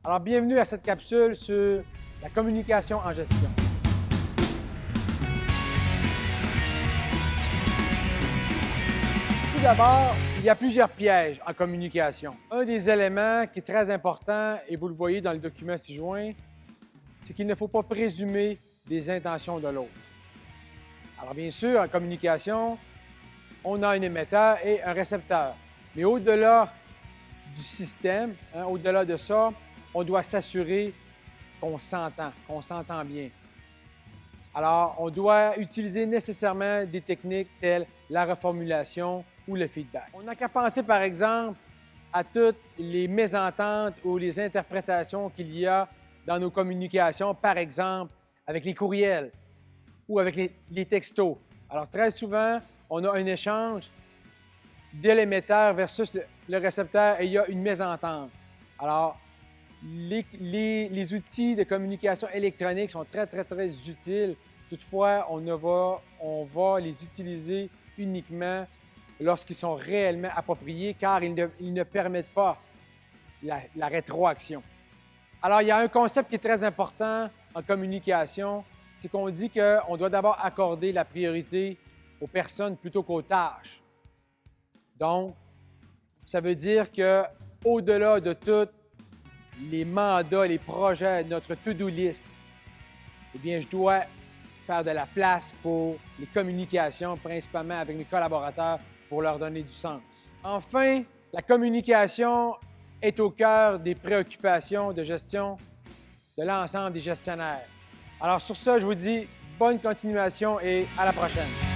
Alors, bienvenue à cette capsule sur la communication en gestion. Tout d'abord, il y a plusieurs pièges en communication. Un des éléments qui est très important, et vous le voyez dans le document ci-joint, c'est qu'il ne faut pas présumer des intentions de l'autre. Alors, bien sûr, en communication, on a un émetteur et un récepteur. Mais au-delà du système, au-delà de ça, on doit s'assurer qu'on s'entend bien. Alors, on doit utiliser nécessairement des techniques telles la reformulation ou le feedback. On n'a qu'à penser, par exemple, à toutes les mésententes ou les interprétations qu'il y a dans nos communications, par exemple, avec les courriels ou avec les textos. Alors, très souvent, on a un échange de l'émetteur versus le récepteur et il y a une mésentente. Alors, les outils de communication électronique sont très utiles. Toutefois, on va les utiliser uniquement lorsqu'ils sont réellement appropriés, car ils ne permettent pas la rétroaction. Alors, il y a un concept qui est très important en communication, c'est qu'on dit qu'on doit d'abord accorder la priorité aux personnes plutôt qu'aux tâches. Donc, ça veut dire qu'au-delà de tous les mandats, les projets, notre to-do list, eh bien, je dois faire de la place pour les communications, principalement avec mes collaborateurs, pour leur donner du sens. Enfin, la communication est au cœur des préoccupations de gestion de l'ensemble des gestionnaires. Alors sur ça, je vous dis bonne continuation et à la prochaine.